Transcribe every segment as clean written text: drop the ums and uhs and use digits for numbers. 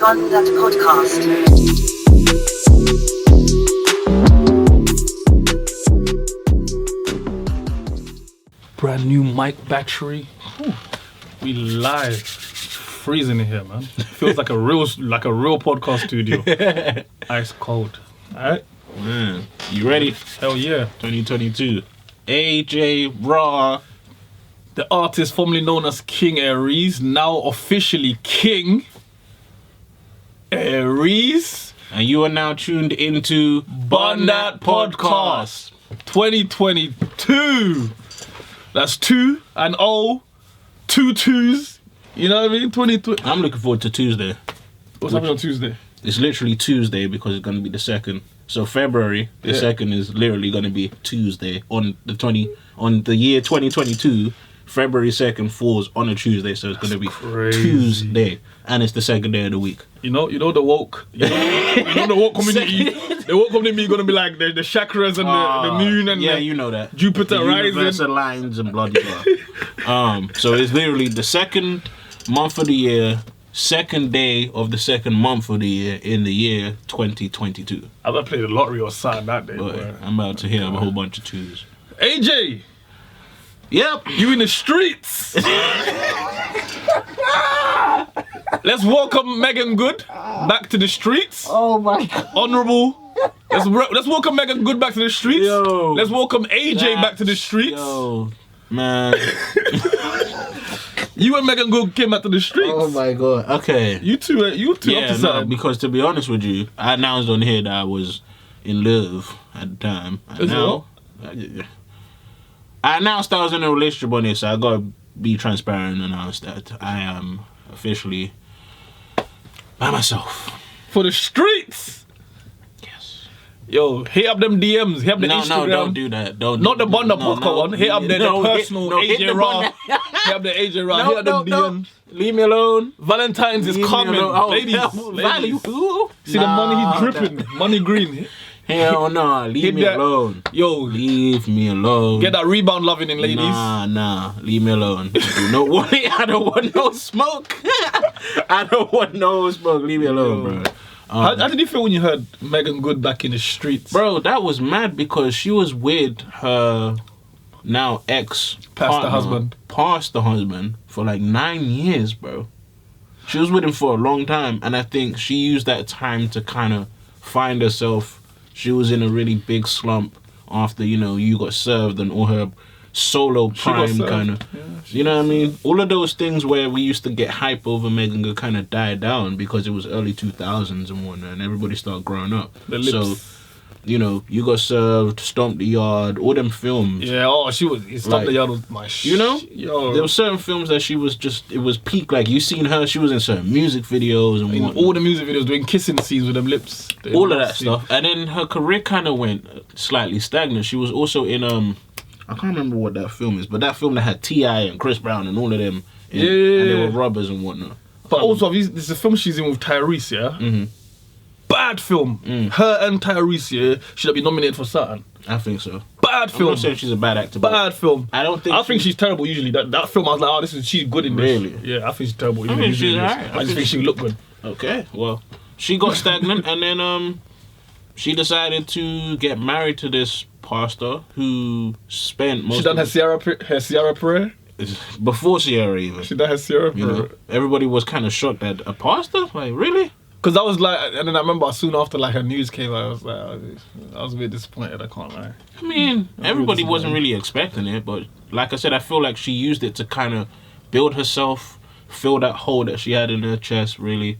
BunDat podcast. Brand new mic battery. Whew. We live. Freezing in here, man. Feels like a real podcast studio. Ice cold. Alright? Man, you ready? Hell yeah. 2022. AJ Raw. The artist formerly known as King Aries, now officially King Aries. And you are now tuned into BunDat podcast 2022. That's 2 and 0. 2 2s. You know what I mean? 22. I'm looking forward to Tuesday. What's happening on Tuesday? It's literally Tuesday because it's going to be the 2nd. So February the 2nd is literally going to be Tuesday on the year 2022. February 2nd falls on a Tuesday, so it's going to be crazy. Tuesday, and it's the 2nd day of the week. You know the woke. You know the woke community. The woke community going to be like the chakras and the moon and you know that Jupiter the rising. Universal lines and blah blah blah. So it's literally the 2nd month of the year, 2nd day of the 2nd month of the year in the year 2022. I'm gonna play the lottery or something that day. But I'm about to hear a whole bunch of twos. AJ, Yep. you in the streets. Let's welcome Meagan Good back to the streets. Oh my God. Honorable. Let's welcome Meagan Good back to the streets. Yo, let's welcome AJ back to the streets. Yo, man. You and Meagan Good came back to the streets. Oh my God. Okay. You two up to no, something. because to be honest with you, I announced on here that I was in love at the time. And now, I announced I was in a relationship on this, so I gotta be transparent and announce that I am officially by myself. For the streets. Yes. Yo, hit up them DMs, hit up the Instagram. No, don't do that. Not the BunDat podcast one. Hit up the personal AJ Raw. Hit up the AJ Raw. Hit up them DMs. Leave me alone. Valentine's is coming. Ladies. See the money he's dripping. Money green. Hell no, leave me alone. Yo, leave me alone. Get that rebound loving in, ladies. Nah, leave me alone. I don't want no smoke. I don't want no smoke. Leave me alone, bro. How did you feel when you heard Meagan Good back in the streets? Bro, that was mad because she was with her now ex past the husband for like 9 years, bro. She was with him for a long time, and I think she used that time to kind of find herself. She was in a really big slump after, You Got Served and all her solo prime kind of. Yeah, you know what I mean? All of those things where we used to get hype over Meagan Good kind of died down because it was early 2000s and whatnot, and everybody started growing up. So, You Got Served, Stomp the Yard, all them films. Yeah, Stomp the Yard was my shit. There were certain films that she was it was peak. Like, you seen her, she was in certain music videos and whatnot. All the music videos doing kissing scenes with them lips. All of that stuff. And then her career kind of went slightly stagnant. She was also in, I can't remember what that film is, but that film that had T.I. and Chris Brown and all of them. And they were robbers and whatnot. But also, this is a film she's in with Tyrese, yeah? Mm-hmm. Bad film. Her and Tyrese, yeah, should have been nominated for something. I think so. Bad film. I'm not saying she's a bad actor. Bad film. I think she's terrible usually. That film, I was like, she's good in this. Really? Yeah, I think she's terrible. I think she's alright. I just think she looked good. Okay, well, she got stagnant and then she decided to get married to this pastor who spent most. She done her Sierra prayer. Before Sierra even. She done her Sierra prayer. Everybody was kind of shocked that a pastor, like, really? Because I was like, and then I remember soon after like her news came out, I was like, I was a bit disappointed. I can't lie. I mean, everybody wasn't really expecting it, but like I said, I feel like she used it to kind of build herself, fill that hole that she had in her chest. Really.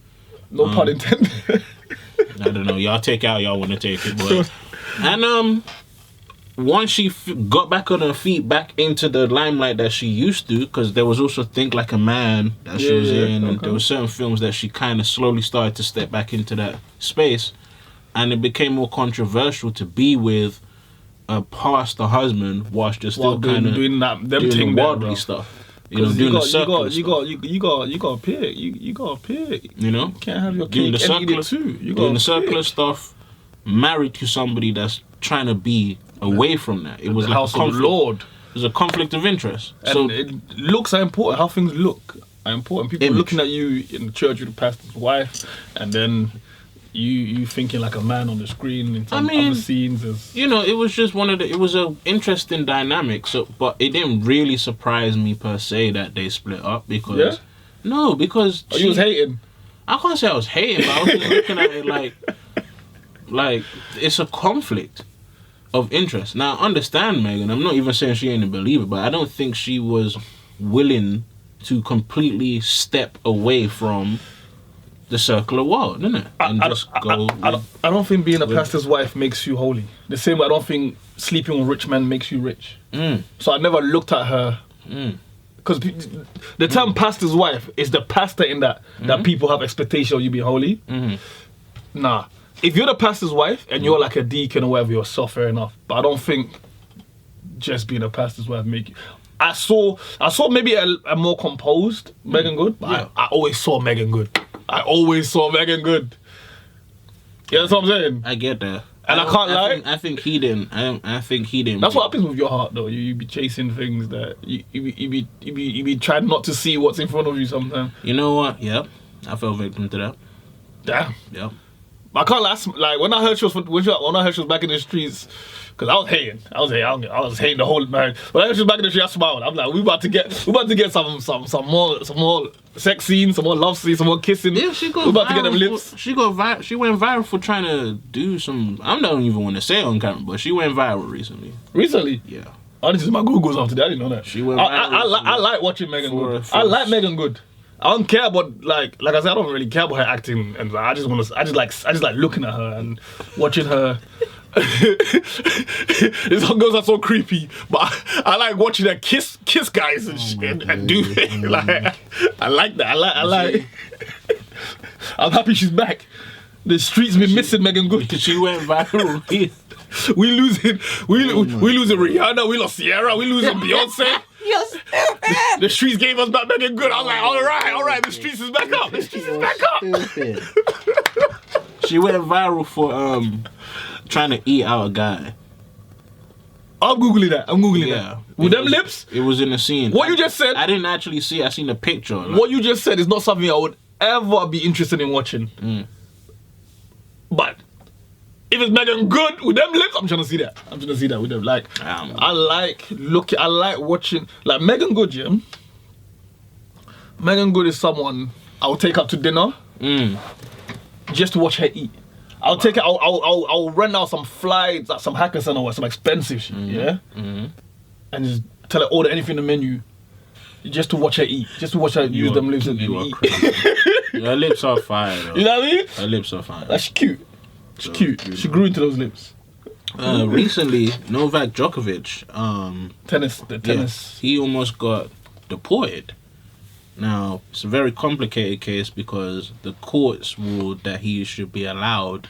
No pun intended. I don't know. Y'all take out. Y'all want to take it, but and once she got back on her feet, back into the limelight that she used to, because there was also Think Like a Man that she was in, and there were certain films that she kind of slowly started to step back into that space, and it became more controversial to be with a pastor husband whilst you're still kind of doing the worldly stuff. Doing the circular stuff. You got to pick. You got to pick. You can't have your cake and eat it too. Doing the circular stuff, married to somebody that's trying to be away from that. It was like house of the Lord. There's a conflict of interest. And looks are important. How things look are important. People Image. looking at you in the church with the pastor's wife, and then you thinking like a man on the screen in some other scenes. You know, it was just it was a interesting dynamic. So, but it didn't really surprise me per se that they split up because no, because you was hating. I can't say I was hating, but I was just looking at it like it's a conflict of interest. Now, I understand Megan. I'm not even saying she ain't a believer, but I don't think she was willing to completely step away from the circular world, isn't it? And I don't think being a pastor's wife makes you holy. The same way I don't think sleeping with rich men makes you rich. So I never looked at her because the term pastor's wife is the pastor in that people have expectation of you being holy. Nah, if you're the pastor's wife and you're like a deacon or whatever, you're soft, fair enough. But I don't think just being a pastor's wife make you. I saw maybe a more composed Meagan Good, but I always saw Meagan Good. I always saw Meagan Good. You know what I'm saying? I get that. And I can't lie. I think he didn't. I think he didn't. That's what happens with your heart, though. You be chasing things that you be trying not to see what's in front of you sometimes. You know what? Yep. I fell victim to that. Damn. Yep. I can't lie. Like when I heard she was back in the streets, because I was hating the whole marriage. When I heard she was back in the streets, I smiled. I'm like, we about to get some more sex scenes, some more love scenes, some more kissing. Yeah, she got. We about to get them lips. She went viral for trying to do some. I don't even want to say it on camera, but she went viral recently. Recently? Yeah. Oh, this is my Googles after that. I didn't know that. She went I like watching Meagan Good. I like Meagan Good. I don't care about like I said, I don't really care about her acting, and I just like looking at her and watching her. These girls are so creepy, but I like watching her kiss guys and shit and do it. Like I like that. I like. I'm happy she's back. The streets been missing Meagan Good. She went viral. We losing Rihanna. We lost Sierra. We losing Beyonce. You're stupid. The streets gave us back Meagan Good. I was like, all right. The streets is back up. The streets is back up. Stupid. She went viral for trying to eat out a guy. I'm googling that. With them lips? It was in the scene. What you just said? I didn't actually see it. I seen the picture. Like, What you just said is not something I would ever be interested in watching. But if it's Meagan Good with them lips, I'm trying to see that. With them. Like, I like watching. Like Meagan Good, yeah. Meagan Good is someone I would take out to dinner just to watch her eat. I'll take it. I'll rent out some flights at some Hackerson or some expensive shit, and just tell her order anything in the menu, just to watch her eat, just to watch her use them lips and eat. Her lips are fire, though. You know what I mean? Her lips are fire. That's cute. She's cute. She grew into those lips. Recently, Novak Djokovic, tennis. he almost got deported. Now, it's a very complicated case because the courts ruled that he should be allowed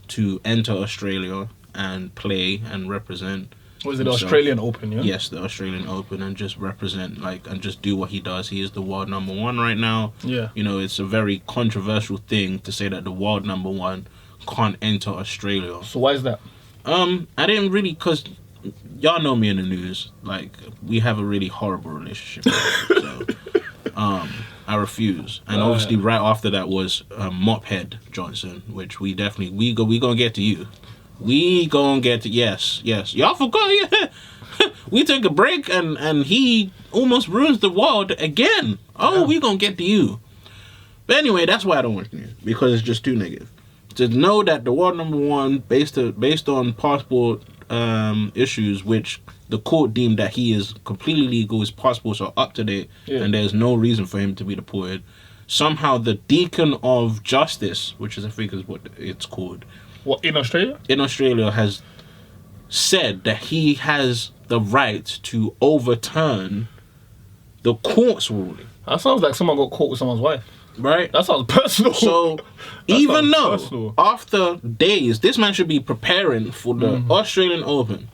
to enter Australia and play and represent. Was it the Australian Open, yeah? Yes, the Australian Open, and just represent, and just do what he does. He is the world number one right now. Yeah. You know, it's a very controversial thing to say that the world number one can't enter Australia. So why is that? I didn't really, because y'all know me in the news. Like, we have a really horrible relationship. So, I refuse. And obviously, right after that was Mophead Johnson, which we gonna get to you. We gonna get to yes. Y'all forgot. Yeah. We took a break and he almost ruins the world again. Oh, we gonna get to you. But anyway, that's why I don't watch news, because it's just too negative. To know that the world number one, based on passport issues, which the court deemed that he is completely legal, his passports are up to date, and there's no reason for him to be deported. Somehow the Deacon of Justice, which is I think is what it's called. What, in Australia? In Australia, has said that he has the right to overturn the court's ruling. That sounds like someone got caught with someone's wife. Right? That sounds personal. So, even though after days, this man should be preparing for the Australian Open,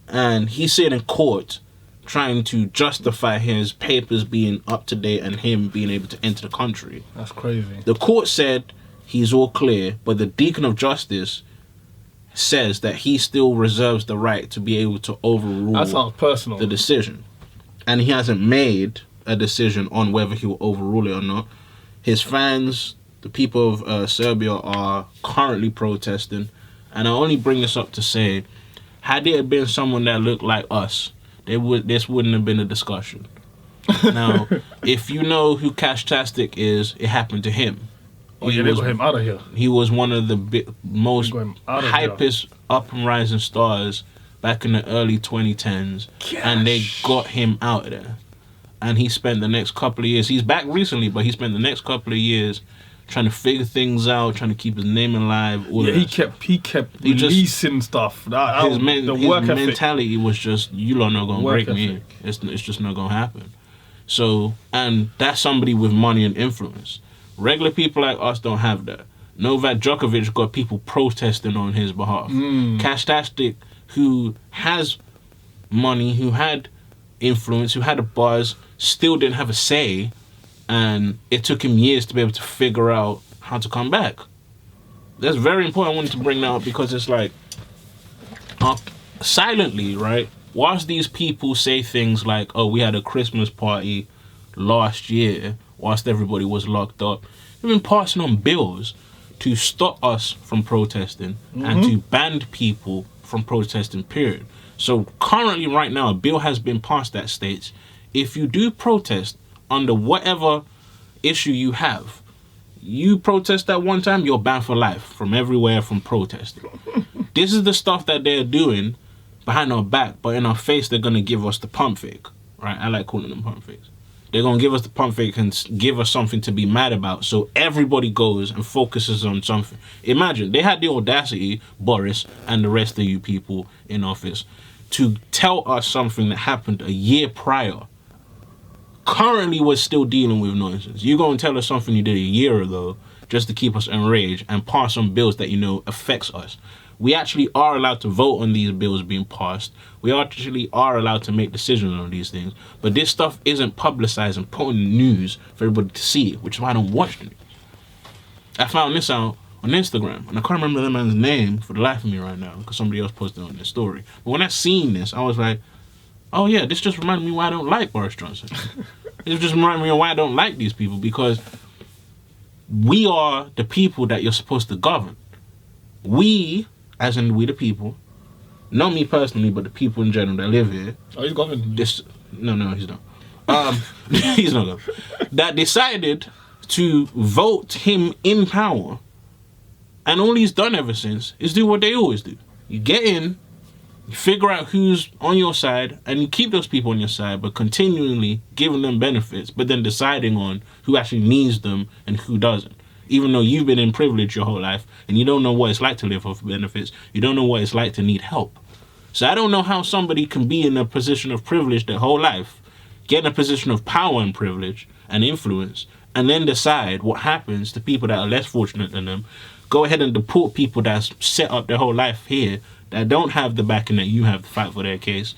and he's sitting in court trying to justify his papers being up to date and him being able to enter the country. That's crazy. The court said he's all clear, but the Deacon of Justice says that he still reserves the right to be able to overrule that sounds personal. the decision. And he hasn't made a decision on whether he will overrule it or not. His fans, the people of Serbia, are currently protesting, and I only bring this up to say, had it been someone that looked like us, this wouldn't have been a discussion. Now, if you know who Cashtastic is, it happened to him. Oh, yeah, they got him out of here. He was one of the most hypest up and rising stars back in the early 2010s. And they got him out of there. And he spent the next couple of years, he's back recently, but he spent the next couple of years trying to figure things out, trying to keep his name alive. He kept releasing stuff. His mentality was just, you lot not going to break me. It's just not going to happen. So, and that's somebody with money and influence. Regular people like us don't have that. Novak Djokovic got people protesting on his behalf. Cashtastic, who has money, who had influence, who had a buzz, still didn't have a say, and it took him years to be able to figure out how to come back. That's very important. I wanted to bring that up because it's like, silently, right? Whilst these people say things like, oh, we had a Christmas party last year whilst everybody was locked up, they've been passing on bills to stop us from protesting and to ban people from protesting, period. So currently, right now, a bill has been passed that states if you do protest under whatever issue you have, you protest that one time, you're banned for life from everywhere from protesting. This is the stuff that they're doing behind our back, but in our face, they're going to give us the pump fake, right? I like calling them pump fakes. They're going to give us the pump fake and give us something to be mad about, so everybody goes and focuses on something. Imagine, they had the audacity, Boris and the rest of you people in office, to tell us something that happened a year prior. Currently, we're still dealing with nonsense. You go and tell us something you did a year ago just to keep us enraged and pass on bills that you know affects us. We actually are allowed to vote on these bills being passed. We actually are allowed to make decisions on these things. But this stuff isn't publicized and put in the news for everybody to see it, which is why I don't watch the news. I found this out on Instagram, and I can't remember the man's name for the life of me right now because somebody else posted on their story. But when I seen this, I was like, oh yeah, this just reminded me why I don't like Boris Johnson. It just reminded me of why I don't like these people, because we are the people that you're supposed to govern. We, as in we the people, not me personally, but the people in general that live here. Oh, he's governing. No, he's not. He's not governing. That decided to vote him in power, and all he's done ever since is do what they always do. You get in, you figure out who's on your side, and you keep those people on your side, but continually giving them benefits, but then deciding on who actually needs them and who doesn't. Even though you've been in privilege your whole life, and you don't know what it's like to live off benefits, you don't know what it's like to need help. So I don't know how somebody can be in a position of privilege their whole life, get in a position of power and privilege and influence, and then decide what happens to people that are less fortunate than them, go ahead and deport people that's set up their whole life here, that don't have the backing that you have to fight for their case.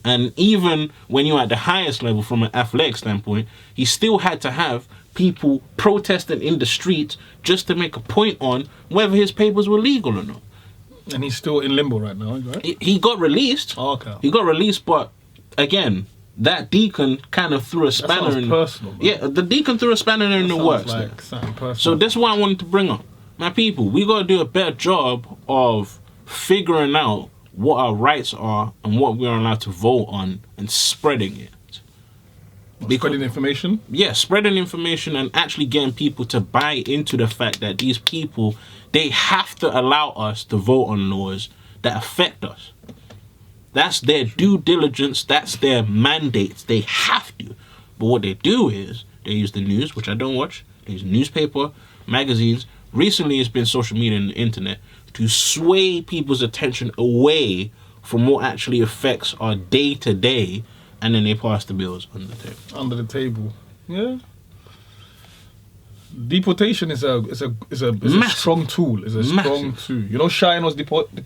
And even when you're at the highest level from an athletic standpoint, he still had to have people protesting in the streets just to make a point on whether his papers were legal or not. And he's still in limbo right now, right? He got released. Oh, okay. He got released, but again, that deacon kind of threw a spanner in. Personal, bro. Yeah, the deacon threw a spanner in the works. Like something personal. So that's what I wanted to bring up. My people, we got to do a better job of figuring out what our rights are and what we're allowed to vote on and spreading it. Spreading information? Yeah, spreading information and actually getting people to buy into the fact that these people, they have to allow us to vote on laws that affect us. That's their due diligence. That's their mandates. They have to. But what they do is they use the news, which I don't watch. They use newspaper, magazines. Recently, it's been social media and the internet to sway people's attention away from what actually affects our day-to-day, and then they pass the bills under the table. Under the table. Yeah. Deportation is a strong tool. It's a strong tool. You know, Shine was deported.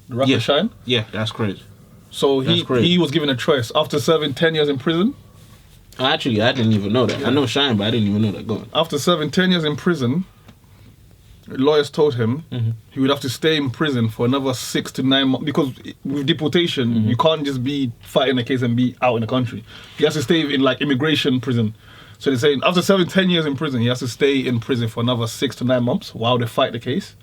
The rapper Shine. Yeah, that's crazy. So he was given a choice after serving 10 years in prison. Actually, I didn't even know that. Yeah. I know Shine, but I didn't even know that. Go on. After serving 10 years in prison, lawyers told him he would have to stay in prison for another 6 to 9 months, because with deportation, you can't just be fighting a case and be out in the country. He has to stay in like immigration prison. So they're saying after serving 10 years in prison, he has to stay in prison for another 6 to 9 months while they fight the case.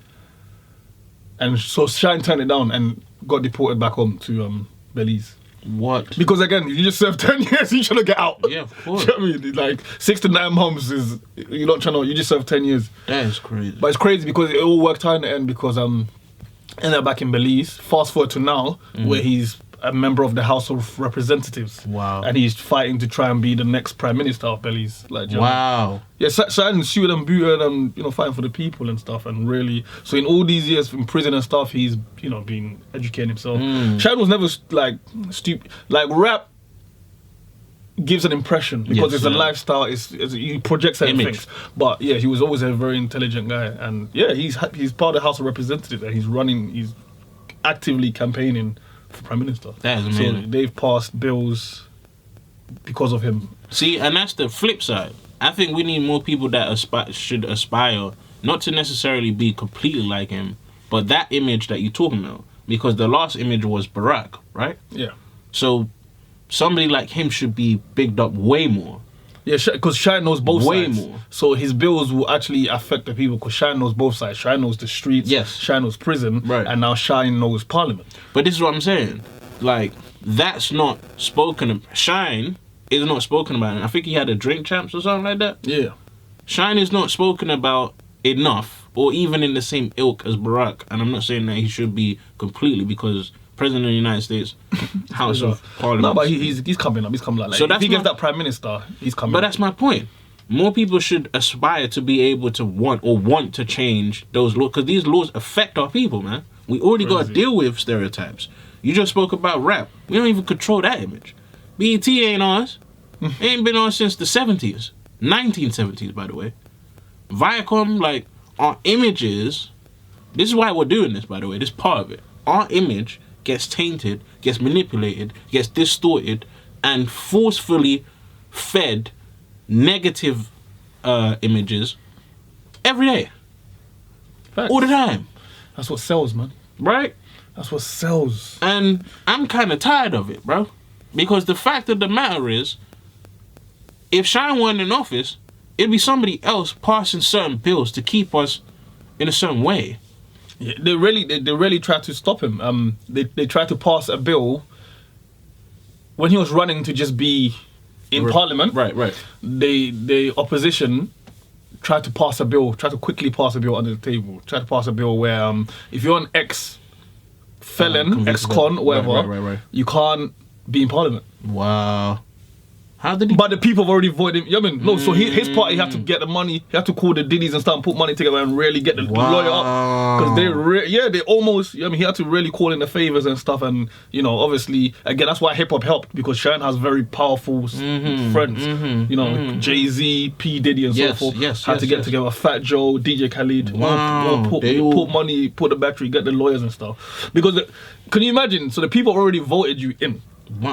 And so Shine turned it down and got deported back home to Belize. What? Because again, if you just serve 10 years, you shouldn't get out. Yeah, of course. You know what I mean? Like 6 to 9 months is, you're not trying to, you just serve 10 years. That is crazy. But it's crazy because it all worked out in the end, because ended up back in Belize. Fast forward to now, where he's a member of the House of Representatives. Wow. And he's fighting to try and be the next Prime Minister of Belize. Like, wow. Yeah, Shine sued and booted and, fighting for the people and stuff. And really, so in all these years in prison and stuff, he's, been educating himself. Shine was never, stupid. Like, rap gives an impression because it's a lifestyle, he projects certain things. But yeah, he was always a very intelligent guy. And yeah, he's part of the House of Representatives and he's actively campaigning for Prime Minister. That is amazing. So they've passed bills because of him. See, and that's the flip side. I think we need more people that should aspire not to necessarily be completely like him, but that image that you're talking about. Because the last image was Barack, right? Yeah. So somebody like him should be bigged up way more. Yeah, because Shine knows both way sides. More. So his bills will actually affect the people because Shine knows both sides. Shine knows the streets. Yes. Shine knows prison. Right. And now Shine knows Parliament. But this is what I'm saying. Like, that's not spoken of. Shine is not spoken about. And I think he had a Drink Champs or something like that. Yeah. Shine is not spoken about enough, or even in the same ilk as Barack. And I'm not saying that he should be completely, because President of the United States, House of Parliament. No, but he's coming up. He's coming up. Like, so if he gets that Prime Minister, he's coming up. But that's my point. More people should aspire to be able to want to change those laws, because these laws affect our people, man. We already got to deal with stereotypes. You just spoke about rap. We don't even control that image. BET ain't ours. It ain't been on since the 70s. 1970s, by the way. Viacom, like, our images... This is why we're doing this, by the way. This part of it. Our image gets tainted, gets manipulated, gets distorted, and forcefully fed negative images every day. Facts. All the time. That's what sells, man. Right? That's what sells. And I'm kind of tired of it, bro. Because the fact of the matter is, if Shine weren't in office, it'd be somebody else passing certain bills to keep us in a certain way. Yeah, they really tried to stop him. They tried to pass a bill when he was running to just be in Parliament. Right. The opposition tried to quickly pass a bill under the table. Tried to pass a bill where if you're an ex-felon, ex-con, whatever, right. you can't be in Parliament. Wow. How did he? But the people have already voted him. You know what I mean? No, so his party had to get the money. He had to call the Diddies and stuff and put money together and really get the lawyer up. Because they almost, you know what I mean? He had to really call in the favours and stuff. And, obviously, again, that's why hip hop helped. Because Shine has very powerful friends. Jay-Z, P. Diddy and so forth. Had to get together. Fat Joe, DJ Khaled. Put money, put the battery, get the lawyers and stuff. Because, can you imagine? So the people already voted you in.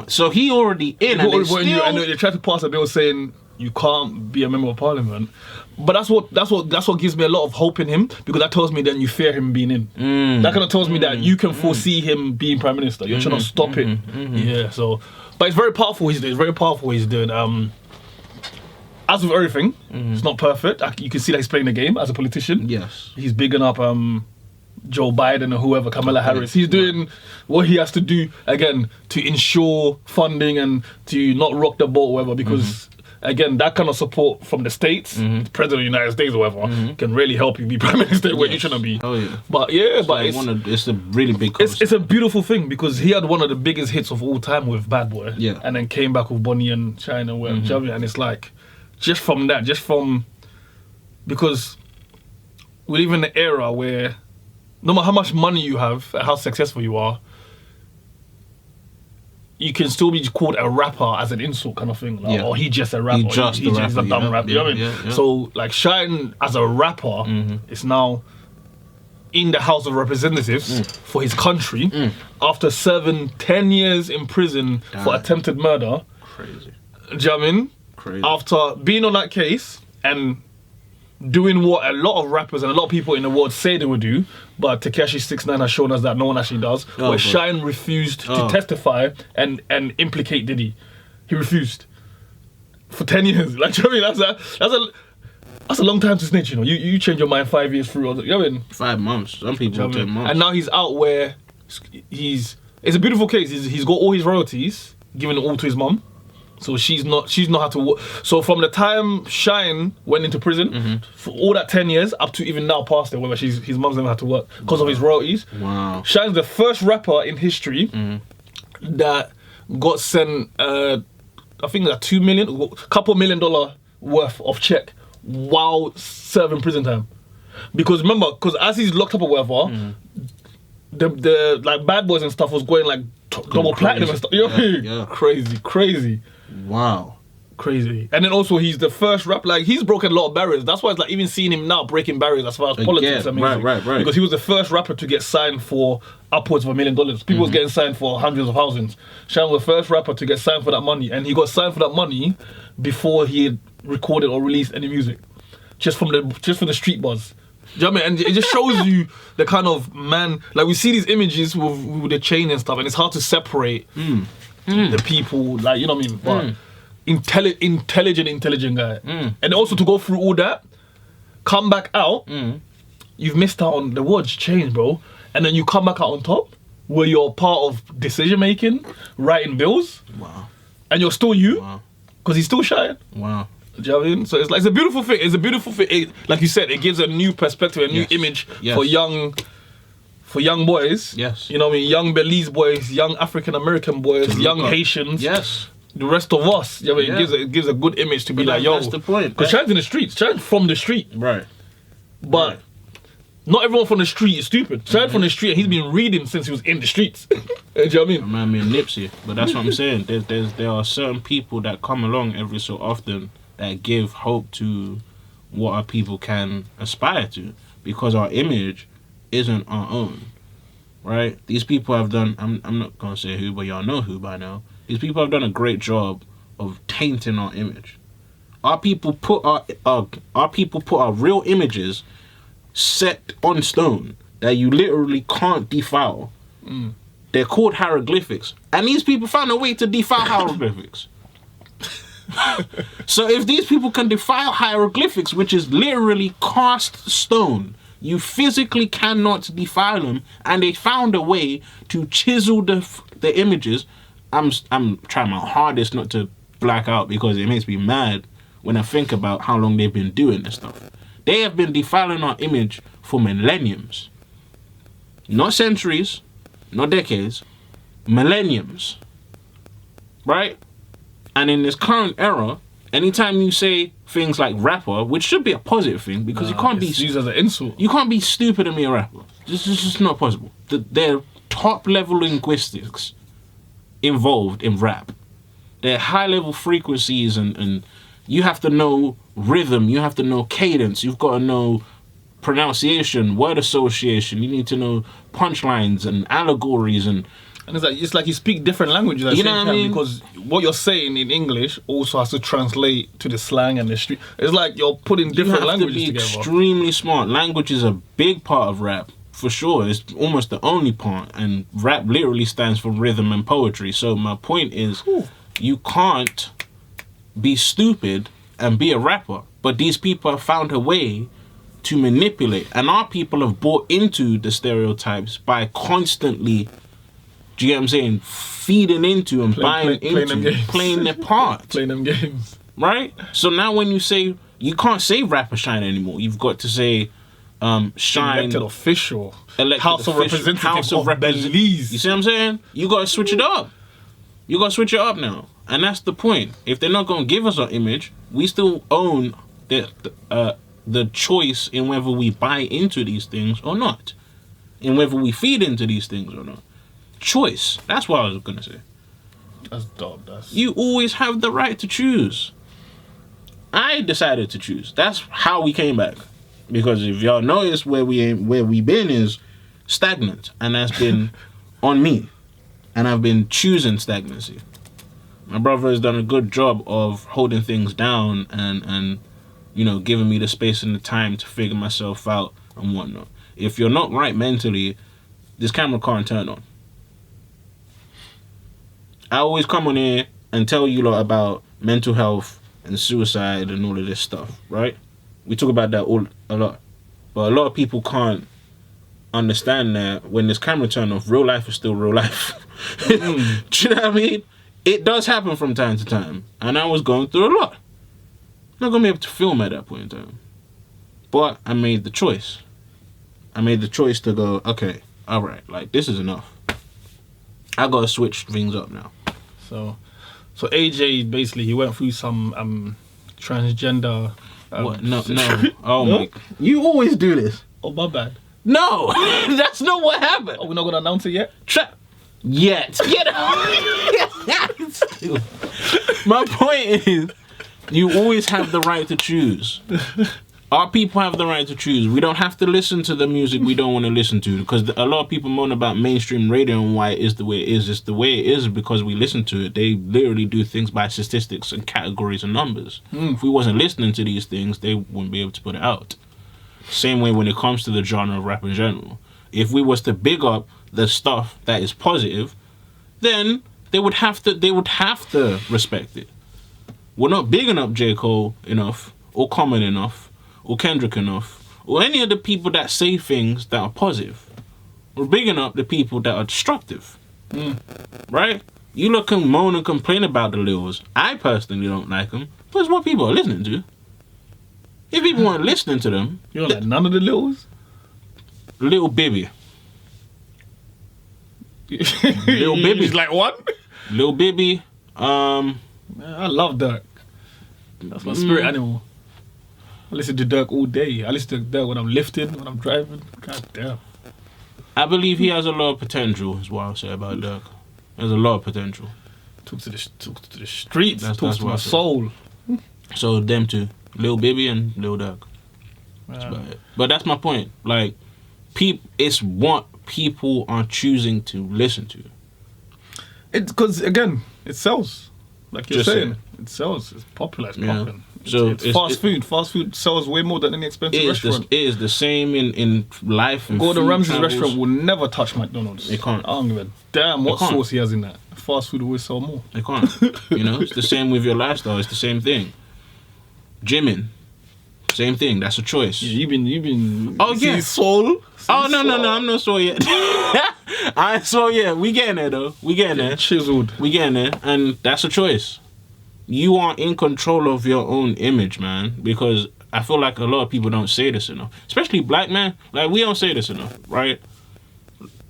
So he already in, and they tried to pass a bill saying you can't be a member of Parliament. But that's what gives me a lot of hope in him, because that tells me then you fear him being in. That kind of tells me that you can foresee him being Prime Minister. You're trying to stop it. Yeah. So, but it's very powerful. It's very powerful what he's doing. As with everything, it's not perfect. You can see that he's playing the game as a politician. Yes. He's bigging up Joe Biden or whoever, Kamala Harris. He's doing what he has to do, again, to ensure funding and to not rock the boat or whatever, because, again, that kind of support from the States, the President of the United States or whatever, can really help you be Prime Minister where you shouldn't be. Oh, yeah. But, yeah, it's a really big cost. It's a beautiful thing, because he had one of the biggest hits of all time with Bad Boy. Yeah. And then came back with Bonnie and China, and it's like, because we live in an era where no matter how much money you have, how successful you are, you can still be called a rapper as an insult kind of thing. Like, or he just a rapper. He's a dumb rapper. You know what I mean? Yeah. So, like, Shine as a rapper is now in the House of Representatives for his country after serving 10 years in prison for attempted murder. Crazy. Do you know what I mean? Crazy. After being on that case and doing what a lot of rappers and a lot of people in the world say they would do, but Tekashi 6ix9ine has shown us that no one actually does. Where Shine refused to testify and implicate Diddy. He refused for 10 years. Like, do you know what I mean? That's a long time to snitch. You know, you change your mind 5 years through. You know what I mean? 5 months. Some people 10 months. And now he's out where it's a beautiful case. He's got all his royalties given it all to his mum. So she's not had to work. So from the time Shine went into prison, for all that 10 years, up to even now past it, where his mum's never had to work because of his royalties. Wow. Shine's the first rapper in history that got sent, I think like $2 million, couple $1 million worth of check while serving prison time. Because remember, as he's locked up or whatever, the like Bad Boys and stuff was going like double platinum and stuff. You know what I mean? Yeah. Crazy. Wow. Crazy. And then also he's the first rapper, like he's broken a lot of barriers. That's why it's like even seeing him now breaking barriers as far as politics and music. Right. Because he was the first rapper to get signed for upwards of $1 million. People was getting signed for hundreds of thousands. Shine was the first rapper to get signed for that money, and he got signed for that money before he had recorded or released any music. Just from the street buzz. Do you know what I mean? And it just shows you the kind of man, like we see these images with the chain and stuff, and it's hard to separate the people, like, you know what I mean? But intelligent guy. And also to go through all that, come back out, you've missed out on the world's changed, bro. And then you come back out on top, where you're part of decision making, writing bills. Wow. And you're still you, Wow. because he's still Shine. Wow. Do you know what I mean? So it's a beautiful thing. It's a beautiful thing. Like you said, it gives a new perspective, a new image for young boys. Yes. You know what I mean? Young Belize boys, young African American boys, young Haitians. Yes. The rest of us. You know what I mean? It gives a good image to be like, yo. That's the point. Because Shine's in the streets. Shine's from the street. Right. But not everyone from the street is stupid. Shine's from the street, and he's been reading since he was in the streets. Do you know what I mean? Remind me of Nipsey. But that's what I'm saying. There are certain people that come along every so often that give hope to what our people can aspire to, because our image isn't our own, right? These people have done, I'm not going to say who, but y'all know who by now. These people have done a great job of tainting our image. Our people put our real images set on stone that you literally can't defile. They're called hieroglyphics. And these people found a way to defile hieroglyphics. So if these people can defile hieroglyphics, which is literally cast stone, you physically cannot defile them, and they found a way to chisel the images. I'm trying my hardest not to black out, because it makes me mad when I think about how long they've been doing this stuff. They have been defiling our image for millenniums. Not centuries, not decades, millenniums. Right? And in this current era, anytime you say things like rapper, which should be a positive thing, because you can't be used as an insult. You can't be stupid and be a rapper. It's just not possible. They're top level linguistics involved in rap. They're high level frequencies, and you have to know rhythm, you have to know cadence, you've got to know pronunciation, word association, you need to know punchlines and allegories and it's like you speak different languages at the You same know what time, I mean? because what you're saying in English also has to translate to the slang and the street. It's like you're putting different languages you have to be together. extremely smart. Language is a big part of rap, for sure. It's almost the only part, and rap literally stands for rhythm and poetry. So my point is, you can't be stupid and be a rapper. But these people have found a way to manipulate, and our people have bought into the stereotypes by constantly, do you get what I'm saying, feeding into and buying into, playing their part. Playing them games. Right? So now when you say, you can't say rapper Shine anymore. You've got to say Shine. Elected official. House of Representatives. Belize. You see what I'm saying? You got to switch it up. You got to switch it up now. And that's the point. If they're not going to give us our image, we still own the choice in whether we buy into these things or not. In whether we feed into these things or not. Choice. That's what I was gonna say. That's dope. You always have the right to choose. I decided to choose. That's how we came back. Because if y'all notice where we been is stagnant, and that's been on me, and I've been choosing stagnancy. My brother has done a good job of holding things down and giving me the space and the time to figure myself out and whatnot. If you're not right mentally, this camera can't turn on. I always come on here and tell you lot about mental health and suicide and all of this stuff, right? We talk about that a lot. But a lot of people can't understand that when this camera turn off, real life is still real life. Do you know what I mean? It does happen from time to time. And I was going through a lot. I'm not going to be able to film at that point in time. But I made the choice. I made the choice to go, okay, all right, like, this is enough. I got to switch things up now. So AJ, basically, he went through some transgender... what? No. Oh, no? My... You always do this. Oh, my bad. No, that's not what happened. Oh, we're not going to announce it yet? Yet. Get out. My point is, you always have the right to choose. Our people have the right to choose. We don't have to listen to the music we don't want to listen to, because a lot of people moan about mainstream radio and why it is the way it is. It's the way it is because we listen to it. They literally do things by statistics and categories and numbers. If we wasn't listening to these things, they wouldn't be able to put it out. Same way when it comes to the genre of rap in general. If we was to big up the stuff that is positive, then they would have to respect it. We're not bigging up J. Cole enough, or Common enough, or Kendrick enough, or any of the people that say things that are positive. We're bigging up the people that are destructive. Right? You look and moan and complain about the Lils. I personally don't like them, but it's what people are listening to. If people weren't listening to them... You don't like none of the Lils? Little Bibby. Little Bibby. He's like, what? Little Bibby. I love Dirk. That's my spirit animal. I listen to Dirk all day. I listen to Dirk when I'm lifting, when I'm driving. God damn. I believe he has a lot of potential, is what I'll say about Dirk. There's a lot of potential. Talks to the streets. Talks to my what I soul. So them two. Lil Bibby and Lil Dirk. That's about it. But that's my point. Like, it's what people are choosing to listen to. It's because, again, it sells. Like you're Just saying. saying. It sells. It's popular. It's popping. So it's fast food. Fast food sells way more than any expensive restaurant. It is the same in life and Gordon food Ramsay's travels. restaurant will never touch McDonald's. They can't. I don't give a damn what sauce he has in that. Fast food always sell more. They can't. It's the same with your lifestyle. It's the same thing. Gymming. Same thing. That's a choice. Yeah, you've been. Oh yeah. Soul. No. I'm not soul yet. I ain't soul yet. We getting there though. We getting there. Chiseled. We getting there, and that's a choice. You are in control of your own image, man. Because I feel like a lot of people don't say this enough, especially black men. Like, we don't say this enough, right?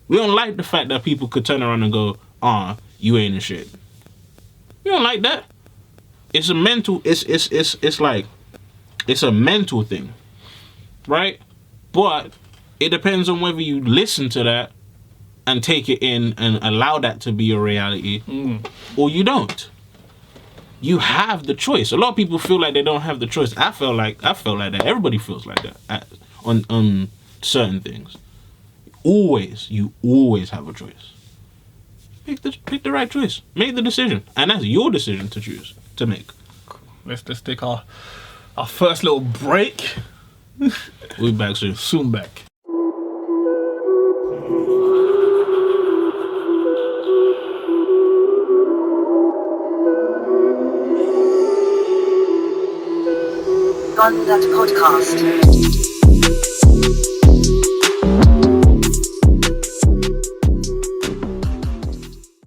We don't like the fact that people could turn around and go, you ain't in shit. We don't like that. It's a mental. It's like, it's a mental thing, right? But it depends on whether you listen to that and take it in and allow that to be your reality, or you don't. You have the choice. A lot of people feel like they don't have the choice. I felt like that. Everybody feels like that on certain things. You always have a choice. Pick the right choice. Make the decision, and that's your decision to make. Let's take our first little break. We'll be back soon. Soon back. BunDat podcast.